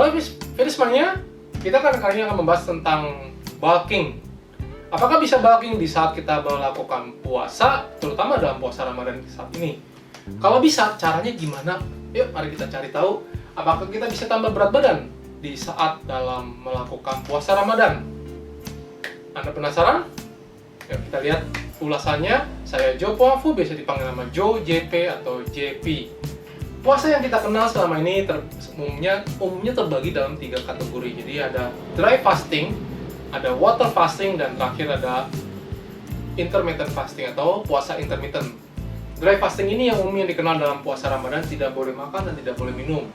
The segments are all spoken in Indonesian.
Halo video semuanya, kita kali ini akan membahas tentang bulking. Apakah bisa bulking di saat kita melakukan puasa, terutama dalam puasa Ramadan saat ini? Kalau bisa, caranya gimana? Yuk, mari kita cari tahu. Apakah kita bisa tambah berat badan di saat dalam melakukan puasa Ramadan? Anda penasaran? Yuk kita lihat ulasannya. Saya Joe Poafu, biasa dipanggil nama Joe, JP, atau JP. Puasa yang kita kenal selama ini umumnya terbagi dalam 3 kategori. Jadi ada dry fasting, ada water fasting, dan terakhir ada intermittent fasting atau puasa intermittent. Dry fasting ini yang umumnya dikenal dalam puasa Ramadan, tidak boleh makan dan tidak boleh minum.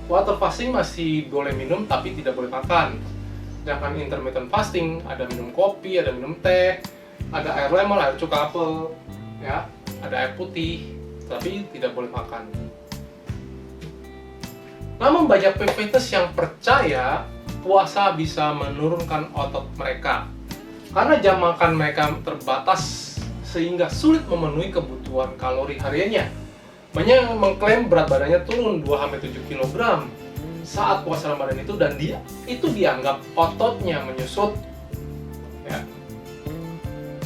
Water fasting masih boleh minum tapi tidak boleh makan. Sedangkan intermittent fasting ada minum kopi, ada minum teh, ada air lemon, air cuka apel, ya, ada air putih, tapi tidak boleh makan. Namun banyak PPTers yang percaya puasa bisa menurunkan otot mereka karena jam makan mereka terbatas sehingga sulit memenuhi kebutuhan kalori hariannya. Banyak yang mengklaim berat badannya turun 2-7 kg saat puasa Ramadan itu, dan itu dianggap ototnya menyusut. Ya.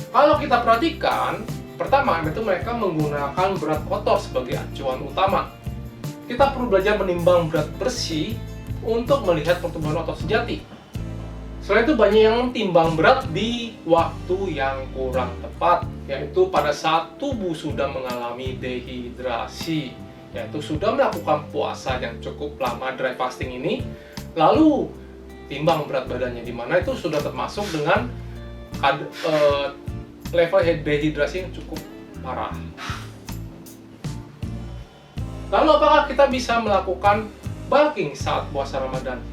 Kalau kita perhatikan, pertama itu mereka menggunakan berat kotor sebagai acuan utama. Kita perlu belajar menimbang berat bersih untuk melihat pertumbuhan otot sejati. Selain itu, banyak yang timbang berat di waktu yang kurang tepat, yaitu pada saat tubuh sudah mengalami dehidrasi, yaitu sudah melakukan puasa yang cukup lama dry fasting ini, lalu timbang berat badannya, di mana itu sudah termasuk dengan level dehidrasi yang cukup parah. Lalu apakah kita bisa melakukan bulking saat puasa Ramadan?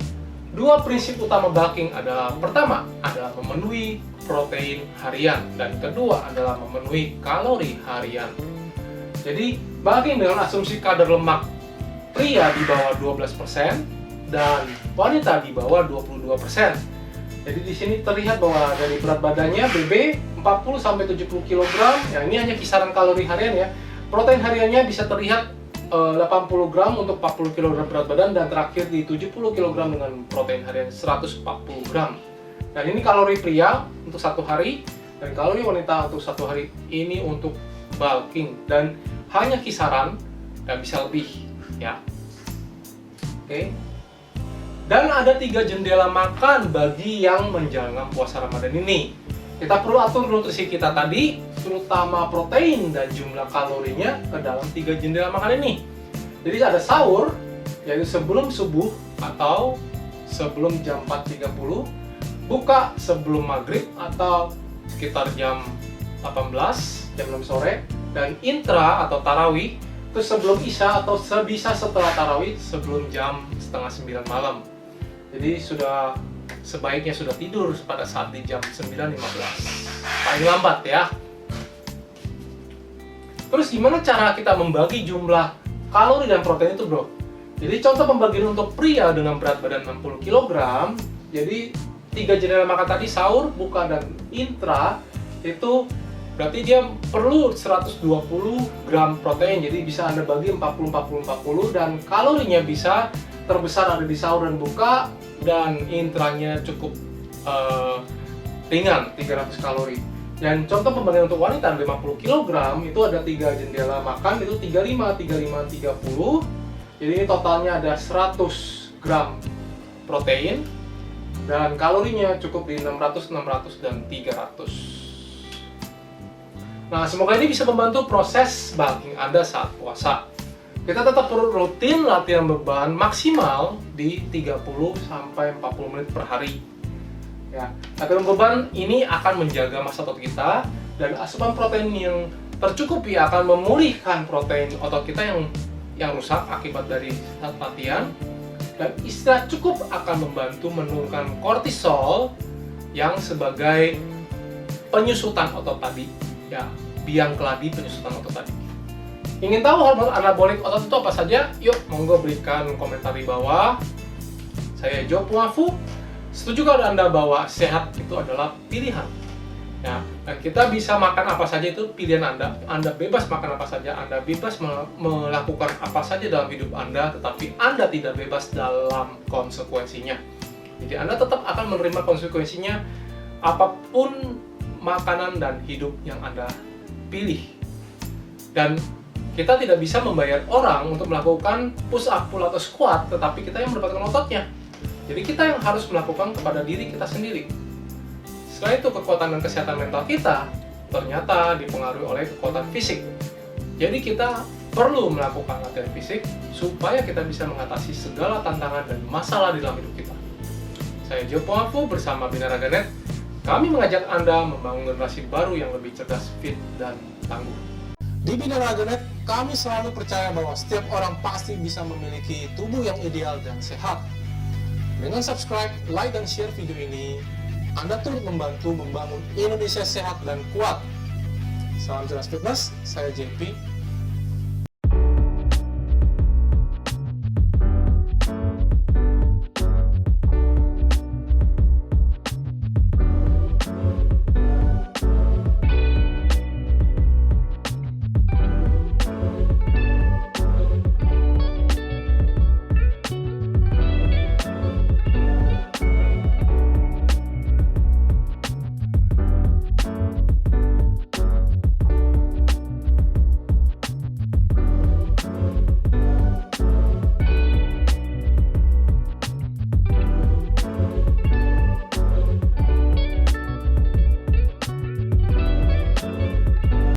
2 prinsip utama bulking adalah, pertama adalah memenuhi protein harian, dan kedua adalah memenuhi kalori harian. Jadi bulking dengan asumsi kadar lemak pria di bawah 12% dan wanita di bawah 22%. Jadi di sini terlihat bahwa dari berat badannya BB 40-70 kg, ya ini hanya kisaran kalori harian ya. Protein hariannya bisa terlihat 80 gram untuk 40 kg berat badan, dan terakhir di 70 kg dengan protein harian 140 gram. Dan ini kalori pria untuk 1 hari, dan kalori wanita untuk 1 hari. Ini untuk bulking dan hanya kisaran, nggak bisa lebih ya. Oke. Dan ada 3 jendela makan bagi yang menjalankan puasa Ramadan ini. Kita perlu atur nutrisi kita tadi, terutama protein dan jumlah kalorinya ke dalam 3 jendela makan ini. Jadi ada sahur, yaitu sebelum subuh atau sebelum jam 4.30, buka sebelum maghrib atau sekitar jam 18, jam 6 sore, dan intra atau tarawih itu sebelum isya atau sebisa setelah tarawih sebelum jam 8:30 malam. Jadi sebaiknya sudah tidur pada saat di jam 9.15, paling lambat ya. Terus gimana cara kita membagi jumlah kalori dan protein itu, bro? Jadi contoh pembagian untuk pria dengan berat badan 60 kg, jadi 3 jendela makan tadi, sahur, buka, dan intra, itu berarti dia perlu 120 gram protein. Jadi bisa Anda bagi 40-40-40, dan kalorinya bisa terbesar ada di sahur dan buka, dan intranya cukup ringan, 300 kalori. Dan contoh pembagian untuk wanita 50 kg itu ada 3 jendela makan, itu 35, 35, 30. Jadi ini totalnya ada 100 gram protein, dan kalorinya cukup di 600, 600, dan 300. Nah, semoga ini bisa membantu proses bulking Anda saat puasa. Kita tetap perlu rutin latihan beban maksimal di 30-40 menit per hari. Ya, latihan beban ini akan menjaga massa otot kita, dan asupan protein yang tercukupi akan memulihkan protein otot kita yang rusak akibat dari latihan, dan istirahat cukup akan membantu menurunkan kortisol yang sebagai penyusutan otot tadi. Ya, biang keladi penyusutan otot tadi. Ingin tahu hormon anabolik otot itu apa saja? Yuk, monggo berikan komentar di bawah. Saya Joe Poafu. Setuju kalau Anda bahwa sehat itu adalah pilihan? Ya, dan kita bisa makan apa saja itu pilihan Anda. Anda bebas makan apa saja, Anda bebas melakukan apa saja dalam hidup Anda, tetapi Anda tidak bebas dalam konsekuensinya. Jadi Anda tetap akan menerima konsekuensinya apapun makanan dan hidup yang Anda pilih. Dan kita tidak bisa membayar orang untuk melakukan push up, pull atau squat, tetapi kita yang mendapatkan ototnya. Jadi kita yang harus melakukan kepada diri kita sendiri. Selain itu, kekuatan dan kesehatan mental kita ternyata dipengaruhi oleh kekuatan fisik. Jadi kita perlu melakukan latihan fisik supaya kita bisa mengatasi segala tantangan dan masalah di dalam hidup kita. Saya Joe Pongafu bersama Binaraganet. Kami mengajak Anda membangun generasi baru yang lebih cerdas, fit, dan tangguh. Di Binaraganet, kami selalu percaya bahwa setiap orang pasti bisa memiliki tubuh yang ideal dan sehat. Dengan subscribe, like, dan share video ini, Anda turut membantu membangun Indonesia sehat dan kuat. Salam Jelas Fitness, saya JP.